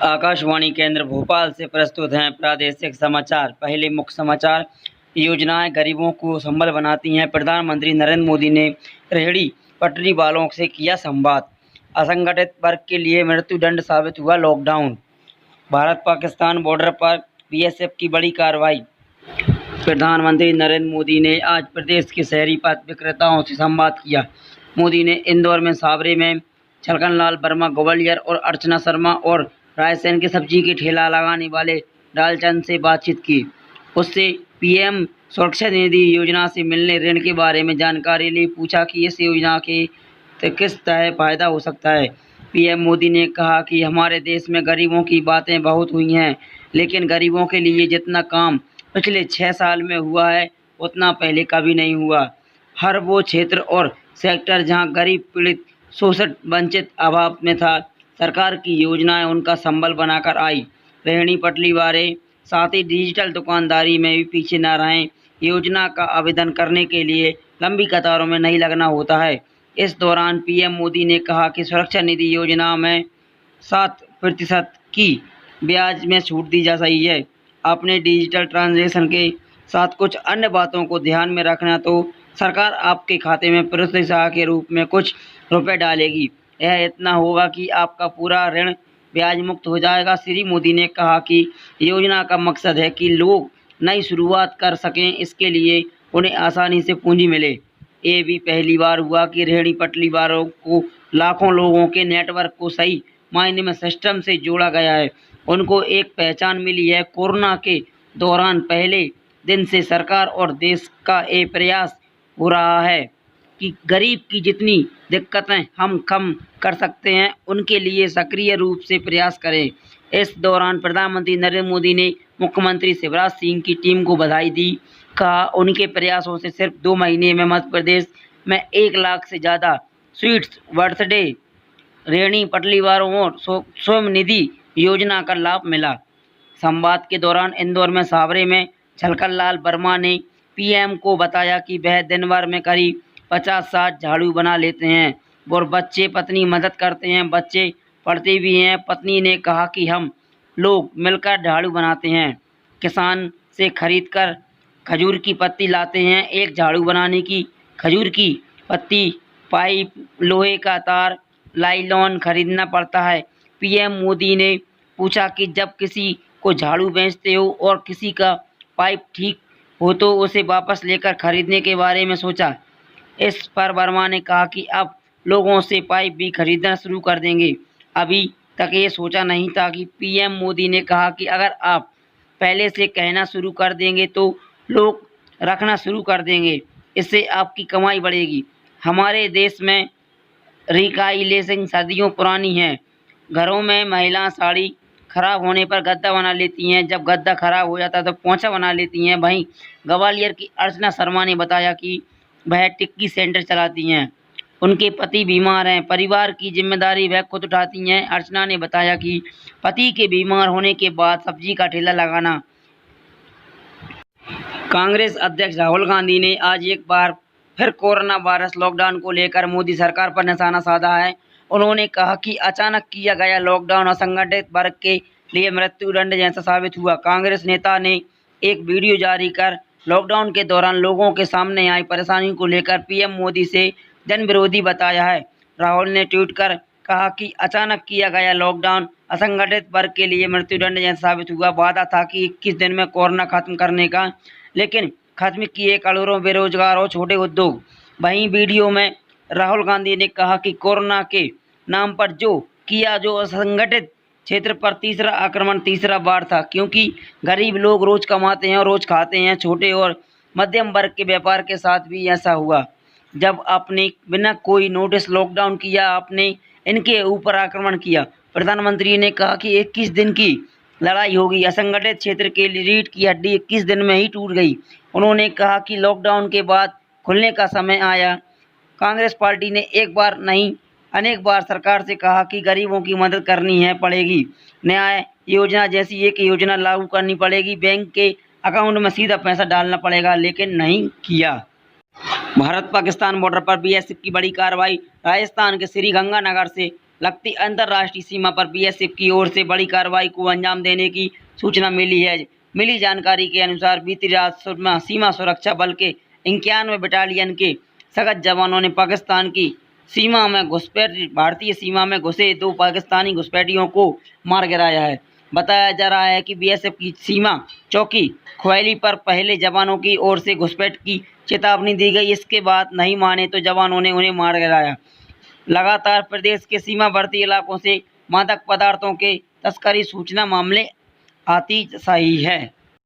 आकाशवाणी केंद्र भोपाल से प्रस्तुत हैं प्रादेशिक समाचार। पहले मुख्य समाचार। योजनाएं गरीबों को संबल बनाती हैं। प्रधानमंत्री नरेंद्र मोदी ने रेहड़ी पटरी वालों से किया संवाद। असंगठित वर्ग के लिए मृत्युदंड साबित हुआ लॉकडाउन। भारत पाकिस्तान बॉर्डर पर बीएसएफ की बड़ी कार्रवाई। प्रधानमंत्री नरेंद्र मोदी ने आज प्रदेश के शहरी पथ विक्रेताओं से संवाद किया। मोदी ने इंदौर में सावरे में छलकनलाल वर्मा, ग्वालियर और अर्चना शर्मा और रायसेन के सब्जी के ठेला लगाने वाले डालचंद से बातचीत की। उससे पीएम सुरक्षा निधि योजना से मिलने ऋण के बारे में जानकारी ली। पूछा कि इस योजना के किस तरह फायदा हो सकता है। पीएम मोदी ने कहा कि हमारे देश में गरीबों की बातें बहुत हुई हैं, लेकिन गरीबों के लिए जितना काम पिछले 6 साल में हुआ है उतना पहले कभी नहीं हुआ। हर वो क्षेत्र और सेक्टर जहां गरीब, पीड़ित, शोषित, वंचित अभाव में था, सरकार की योजनाएं उनका संबल बनाकर आई। रेहड़ी पटरी वाले साथ ही डिजिटल दुकानदारी में भी पीछे न रहें। योजना का आवेदन करने के लिए लंबी कतारों में नहीं लगना होता है। इस दौरान पीएम मोदी ने कहा कि सुरक्षा निधि योजना में 7% की ब्याज में छूट दी जा रही है। अपने डिजिटल ट्रांजैक्शन के साथ कुछ अन्य बातों को ध्यान में रखना तो सरकार आपके खाते में प्रोत्साहन के रूप में कुछ रुपए डालेगी। यह इतना होगा कि आपका पूरा ऋण ब्याज मुक्त हो जाएगा। श्री मोदी ने कहा कि योजना का मकसद है कि लोग नई शुरुआत कर सकें, इसके लिए उन्हें आसानी से पूंजी मिले। ये भी पहली बार हुआ कि रेहड़ी पटरी वालों को लाखों लोगों के नेटवर्क को सही मायने में सिस्टम से जोड़ा गया है। उनको एक पहचान मिली है। कोरोना के दौरान पहले दिन से सरकार और देश का ये प्रयास हो रहा है कि गरीब की जितनी दिक्कतें हम कम कर सकते हैं, उनके लिए सक्रिय रूप से प्रयास करें। इस दौरान प्रधानमंत्री नरेंद्र मोदी ने मुख्यमंत्री शिवराज सिंह की टीम को बधाई दी। कहा उनके प्रयासों से सिर्फ 2 महीने में मध्य प्रदेश में 1 लाख से ज़्यादा स्वीट्स बर्थडे रेहड़ी पटरी वालों और स्वयं निधि योजना का लाभ मिला। संवाद के दौरान इंदौर में सावरे में छलकनलाल वर्मा ने पीएम को बताया कि वह दिन भर में करीब 50-60 झाड़ू बना लेते हैं और बच्चे पत्नी मदद करते हैं। बच्चे पढ़ते भी हैं। पत्नी ने कहा कि हम लोग मिलकर झाड़ू बनाते हैं। किसान से खरीदकर खजूर की पत्ती लाते हैं। एक झाड़ू बनाने की खजूर की पत्ती, पाइप, लोहे का तार, लाइलॉन खरीदना पड़ता है। पीएम मोदी ने पूछा कि जब किसी को झाड़ू बेचते हो और किसी का पाइप ठीक हो तो उसे वापस लेकर खरीदने के बारे में सोचा। इस पर वर्मा ने कहा कि अब लोगों से पाइप भी खरीदना शुरू कर देंगे। अभी तक ये सोचा नहीं था कि पीएम मोदी ने कहा कि अगर आप पहले से कहना शुरू कर देंगे तो लोग रखना शुरू कर देंगे। इससे आपकी कमाई बढ़ेगी। हमारे देश में रिकाइलेशन सदियों पुरानी है। घरों में महिलाएं साड़ी खराब होने पर गद्दा बना लेती हैं। जब गद्दा खराब हो जाता है तो पोंछा बना लेती हैं। वहीं ग्वालियर की अर्चना शर्मा ने बताया कि वह टिक्की सेंटर चलाती हैं। उनके पति बीमार हैं। परिवार की जिम्मेदारी वह खुद उठाती हैं। अर्चना ने बताया कि पति के बीमार होने के बाद सब्जी का ठेला लगाना। कांग्रेस अध्यक्ष राहुल गांधी ने आज एक बार फिर कोरोना वायरस लॉकडाउन को लेकर मोदी सरकार पर निशाना साधा है। उन्होंने कहा कि अचानक किया गया लॉकडाउन असंगठित वर्ग के लिए मृत्युदंड जैसा साबित हुआ। कांग्रेस नेता ने एक वीडियो जारी कर लॉकडाउन के दौरान लोगों के सामने आई परेशानी को लेकर पीएम मोदी से जन विरोधी बताया है। राहुल ने ट्वीट कर कहा कि अचानक किया गया लॉकडाउन असंगठित वर्ग के लिए मृत्युदंड जैसा साबित हुआ। वादा था कि 21 दिन में कोरोना खत्म करने का, लेकिन खत्म किए करोड़ों बेरोजगार और छोटे उद्योग। वहीं वीडियो में राहुल गांधी ने कहा कि कोरोना के नाम पर जो असंगठित क्षेत्र पर तीसरा आक्रमण तीसरा बार था, क्योंकि गरीब लोग रोज कमाते हैं और रोज खाते हैं। छोटे और मध्यम वर्ग के व्यापार के साथ भी ऐसा हुआ। जब आपने बिना कोई नोटिस लॉकडाउन किया, आपने इनके ऊपर आक्रमण किया। प्रधानमंत्री ने कहा कि 21 दिन की लड़ाई होगी। असंगठित क्षेत्र के लिए रीढ़ की हड्डी 21 दिन में ही टूट गई। उन्होंने कहा कि लॉकडाउन के बाद खुलने का समय आया। कांग्रेस पार्टी ने एक बार नहीं अनेक बार सरकार से कहा कि गरीबों की मदद करनी है पड़ेगी। न्याय योजना जैसी एक योजना लागू करनी पड़ेगी। बैंक के अकाउंट में सीधा पैसा डालना पड़ेगा, लेकिन नहीं किया। भारत पाकिस्तान बॉर्डर पर बीएसएफ की बड़ी कार्रवाई। राजस्थान के श्रीगंगानगर से लगती अंतर्राष्ट्रीय सीमा पर बीएसएफ की ओर से बड़ी कार्रवाई को अंजाम देने की सूचना मिली है। मिली जानकारी के अनुसार बीती रात सीमा सुरक्षा बल के 91 बटालियन के सशक्त जवानों ने पाकिस्तान की सीमा में घुसपैठ भारतीय सीमा में घुसे 2 पाकिस्तानी घुसपैठियों को मार गिराया है। बताया जा रहा है कि बीएसएफ की सीमा चौकी खोयली पर पहले जवानों की ओर से घुसपैठ की चेतावनी दी गई। इसके बाद नहीं माने तो जवानों ने उन्हें मार गिराया। लगातार प्रदेश के सीमावर्ती इलाकों से मादक पदार्थों के तस्करी सूचना मामले आती सही है।